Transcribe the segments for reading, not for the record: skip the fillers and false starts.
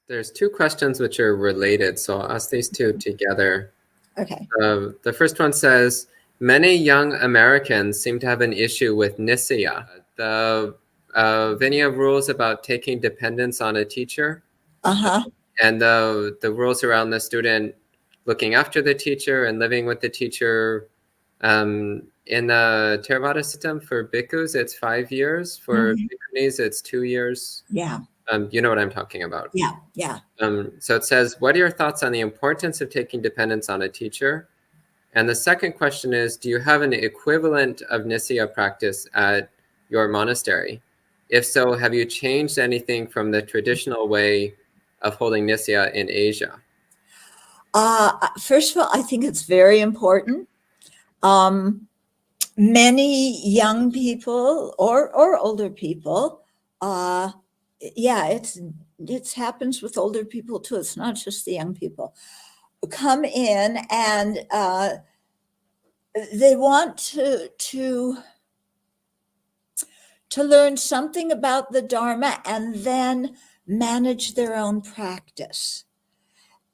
There's two questions which are related, so I'll ask these two together. Okay. The first one says, many young Americans seem to have an issue with Nisya, the Vinaya rules about taking dependence on a teacher, and the rules around the student looking after the teacher and living with the teacher. In the Theravada system for bhikkhus, it's 5 years. For bhikkhunis, it's 2 years. Yeah. You know what I'm talking about. Yeah. So it says, what are your thoughts on the importance of taking dependence on a teacher? And the second question is, do you have an equivalent of Nisya practice at your monastery? If so, have you changed anything from the traditional way of holding Nisya in Asia? First of all, I think it's very important. Many young people or older people, it happens with older people too. It's not just the young people come in and they want to learn something about the Dharma and then manage their own practice.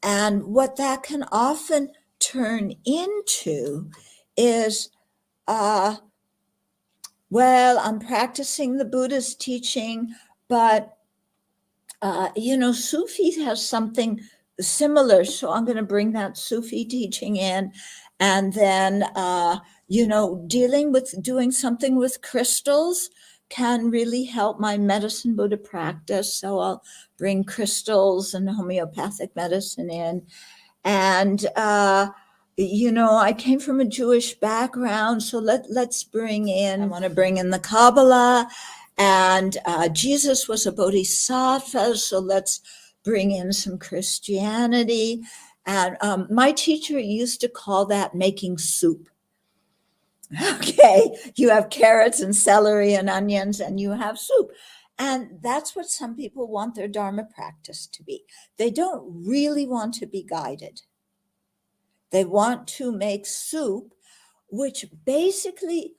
And what that can often turn into is, well, I'm practicing the Buddha's teaching, but, Sufi has something similar. So I'm going to bring that Sufi teaching in. And then, doing something with crystals can really help my medicine Buddha practice. So I'll bring crystals and homeopathic medicine in. And, I came from a Jewish background, so let's bring in, I want to bring in the Kabbalah, and Jesus was a bodhisattva, so let's bring in some Christianity. And my teacher used to call that making soup. Okay, you have carrots and celery and onions and you have soup. And that's what some people want their Dharma practice to be. They don't really want to be guided. They want to make soup, which basically,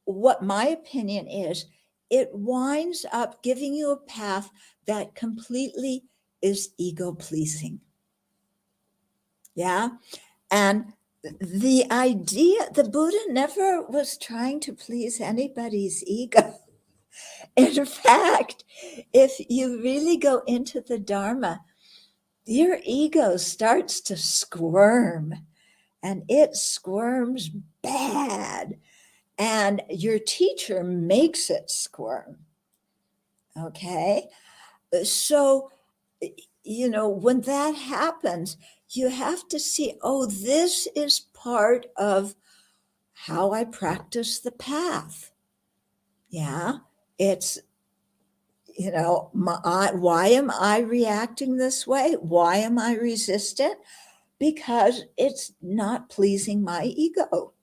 what my opinion is, it winds up giving you a path that completely is ego-pleasing. Yeah. And the idea, the Buddha never was trying to please anybody's ego. In fact, if you really go into the Dharma, your ego starts to squirm, and it squirms bad, and your teacher makes it squirm. Okay? So, when that happens, you have to see, oh, this is part of how I practice the path. Yeah, it's, why am I reacting this way? Why am I resistant? Because it's not pleasing my ego.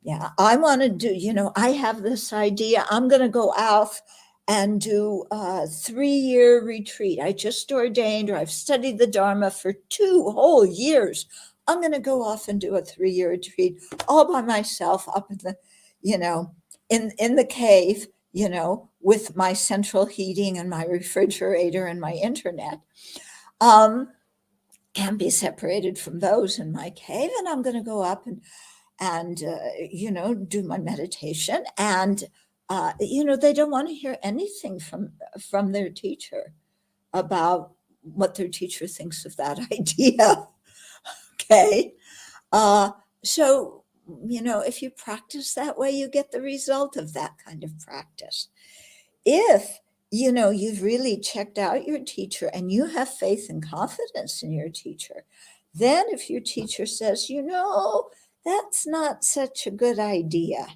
Yeah, I want to do, I have this idea, I'm going to go out and do a 3-year retreat. I just ordained, or I've studied the Dharma for 2 whole years. I'm going to go off and do a 3-year retreat all by myself up in the, in the cave, with my central heating and my refrigerator and my internet. Can be separated from those in my cave, and I'm going to go up and do my meditation. And they don't want to hear anything from their teacher about what their teacher thinks of that idea. Okay. So, if you practice that way, you get the result of that kind of practice. If, you've really checked out your teacher and you have faith and confidence in your teacher, then if your teacher says, that's not such a good idea.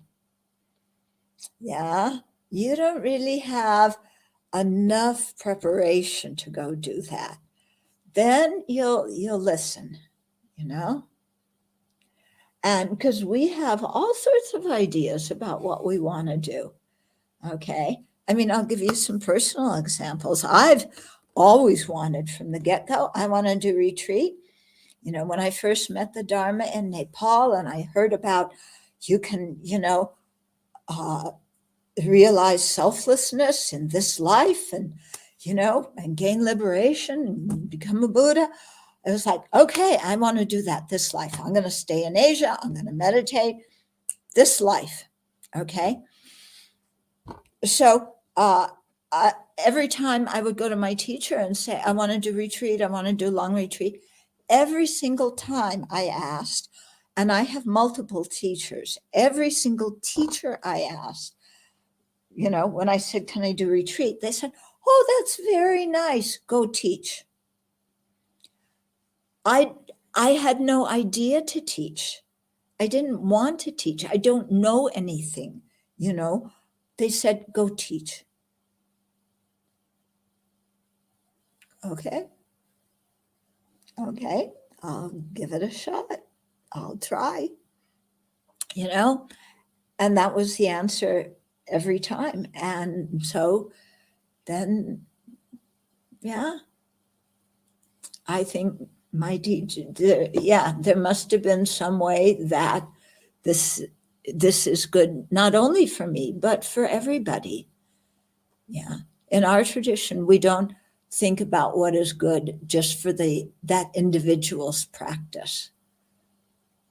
Yeah, you don't really have enough preparation to go do that. Then you'll listen, and because we have all sorts of ideas about what we want to do. Okay. I mean, I'll give you some personal examples. I've always wanted from the get-go, I want to do retreat. When I first met the Dharma in Nepal and I heard about you can, realize selflessness in this life and, and gain liberation and become a Buddha. It was like, okay, I want to do that this life. I'm going to stay in Asia. I'm going to meditate this life. Okay. So every time I would go to my teacher and say, I want to do retreat, I want to do long retreat, every single time I asked, and I have multiple teachers, every single teacher I asked, when I said, can I do retreat? They said, oh, that's very nice. Go teach. I had no idea to teach. I didn't want to teach. I don't know anything, They said, go teach. Okay, I'll give it a shot. I'll try, and that was the answer every time. And so then, yeah, I think my teacher, there must have been some way that this is good, not only for me, but for everybody. Yeah. In our tradition, we don't think about what is good just for that individual's practice,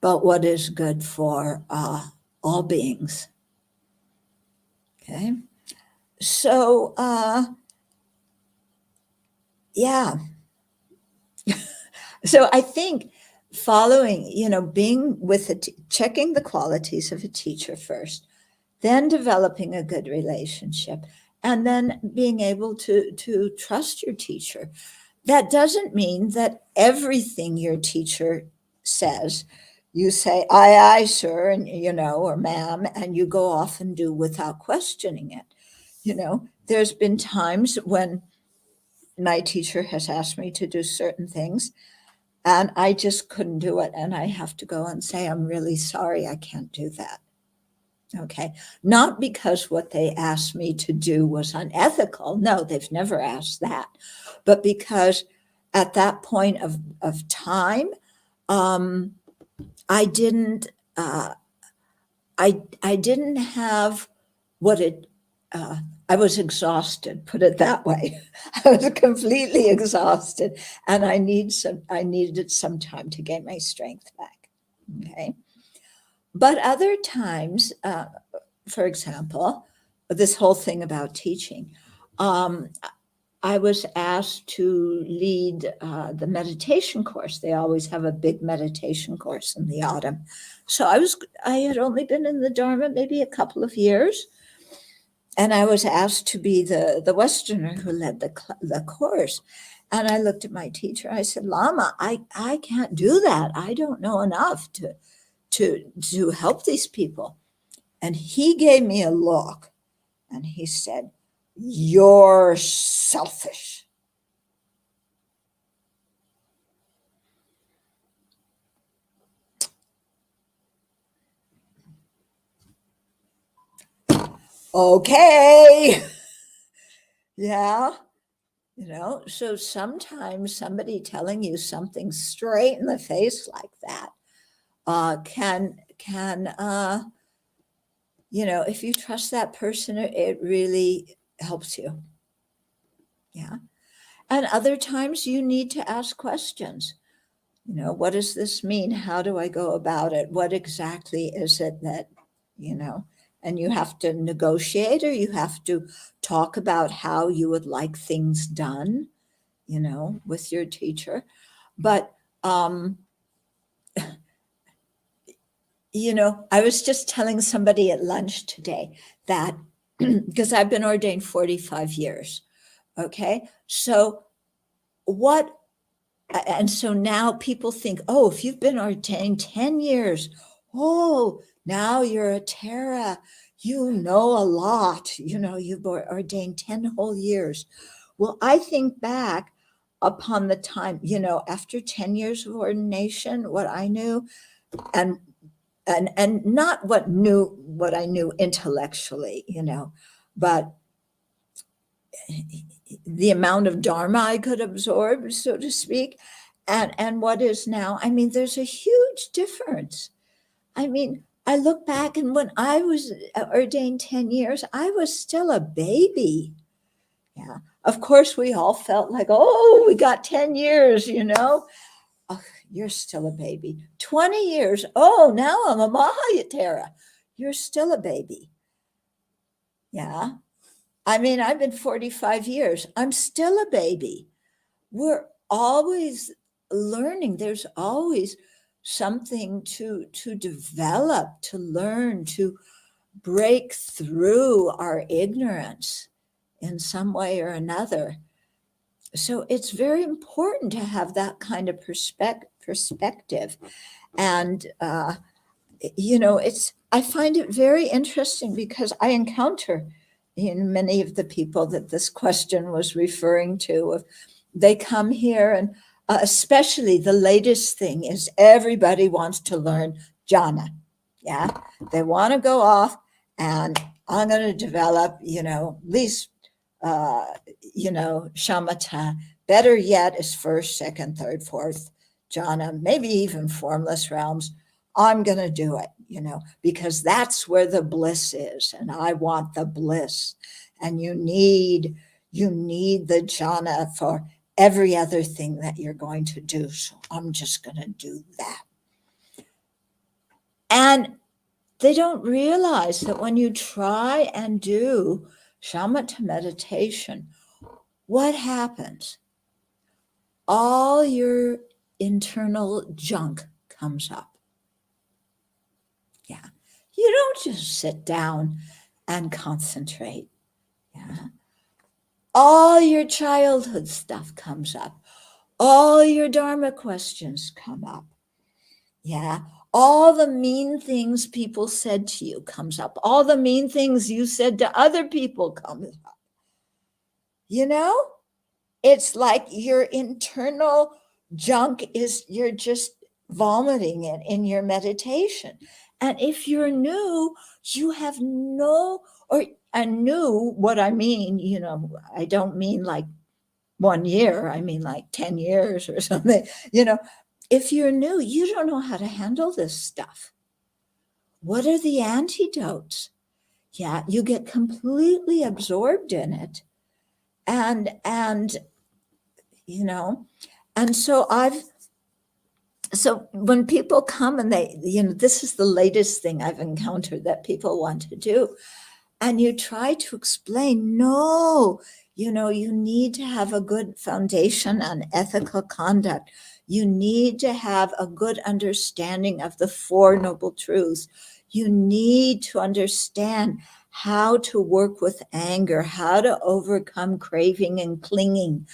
but what is good for all beings. Okay. So, yeah. So I think following, being with checking the qualities of a teacher first, then developing a good relationship, and then being able to trust your teacher. That doesn't mean that everything your teacher says, you say, aye, aye, sir, and, or ma'am, and you go off and do without questioning it. There's been times when my teacher has asked me to do certain things, and I just couldn't do it. And I have to go and say, I'm really sorry, I can't do that. Okay. Not because what they asked me to do was unethical. No, they've never asked that. But because at that point of time, I didn't I didn't have what it I was exhausted, put it that way. I was completely exhausted, and I needed some time to get my strength back. Okay. But other times, for example, this whole thing about teaching, I was asked to lead the meditation course. They always have a big meditation course in the autumn. So I had only been in the Dharma maybe a couple of years, and I was asked to be the Westerner who led the course. And I looked at my teacher. I said, Lama, I can't do that. I don't know enough to help these people. And he gave me a look, and he said, you're selfish. Okay. Yeah. So sometimes somebody telling you something straight in the face like that can if you trust that person, it really helps you. Yeah. And other times you need to ask questions. What does this mean? How do I go about it? What exactly is it that, and you have to negotiate, or you have to talk about how you would like things done, with your teacher. But, I was just telling somebody at lunch today that because I've been ordained 45 years. Okay. So and so now people think, oh, if you've been ordained 10 years, oh, now you're a Tara, you know a lot, you've ordained 10 whole years. Well, I think back upon the time, after 10 years of ordination, what I knew, and not what I knew intellectually, but the amount of Dharma I could absorb, so to speak, and what is now. I mean, there's a huge difference. I mean, I look back, and when I was ordained 10 years, I was still a baby. Yeah. Of course, we all felt like, oh, we got 10 years, Oh, you're still a baby. 20 years. Oh, now I'm a Mahayatera. You're still a baby. Yeah. I mean, I've been 45 years. I'm still a baby. We're always learning. There's always something to develop, to learn, to break through our ignorance in some way or another. So it's very important to have that kind of perspective. And, I find it very interesting because I encounter in many of the people that this question was referring to. They come here, and especially the latest thing is everybody wants to learn jhana. Yeah, they want to go off, and I'm going to develop, at least, shamatha. Better yet is first, second, third, fourth jhana, maybe even formless realms. I'm going to do it, because that's where the bliss is, and I want the bliss. And you need the jhana for every other thing that you're going to do. So I'm just going to do that. And they don't realize that when you try and do shamatha meditation, what happens? All your internal junk comes up. Yeah. You don't just sit down and concentrate. Yeah. All your childhood stuff comes up. All your Dharma questions come up. Yeah. All the mean things people said to you comes up. All the mean things you said to other people comes up. It's like your internal junk you're just vomiting it in your meditation. And if you're new, you have new, what I mean, I don't mean like 1 year, I mean like 10 years or something. If you're new, you don't know how to handle this stuff. What are the antidotes? Yeah, you get completely absorbed in it. And so when people come and this is the latest thing I've encountered that people want to do. And you try to explain, no, you need to have a good foundation on ethical conduct. You need to have a good understanding of the Four Noble Truths. You need to understand how to work with anger, how to overcome craving and clinging,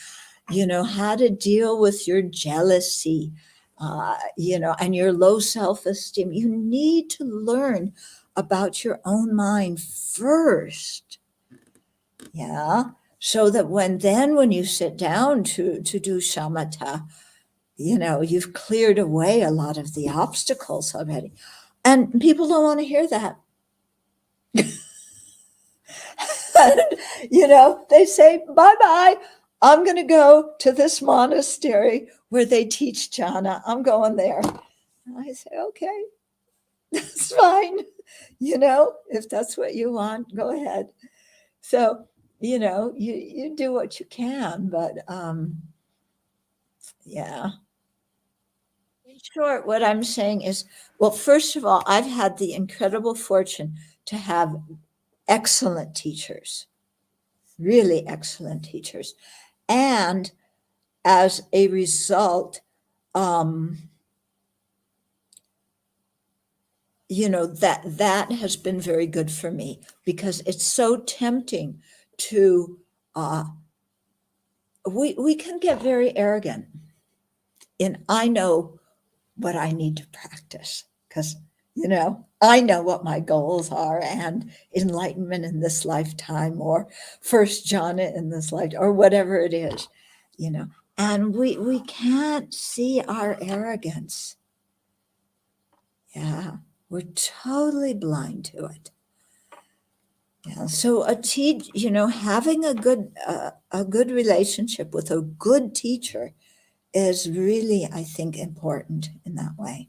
how to deal with your jealousy, and your low self-esteem. You need to learn about your own mind first. Yeah. So that when you sit down to do shamatha, you've cleared away a lot of the obstacles already. And people don't want to hear that. They say, bye-bye. I'm going to go to this monastery where they teach jhana. I'm going there. And I say, okay, that's fine. If that's what you want, go ahead. So, you do what you can, but yeah. In short, what I'm saying is, well, first of all, I've had the incredible fortune to have excellent teachers, really excellent teachers. And as a result, that has been very good for me, because it's so tempting to we can get very arrogant in, I know what I need to practice, because I know what my goals are, and enlightenment in this lifetime, or first jhana in this life, or whatever it is, and we can't see our arrogance. Yeah, we're totally blind to it. Yeah, so having a good relationship with a good teacher is really, I think, important in that way.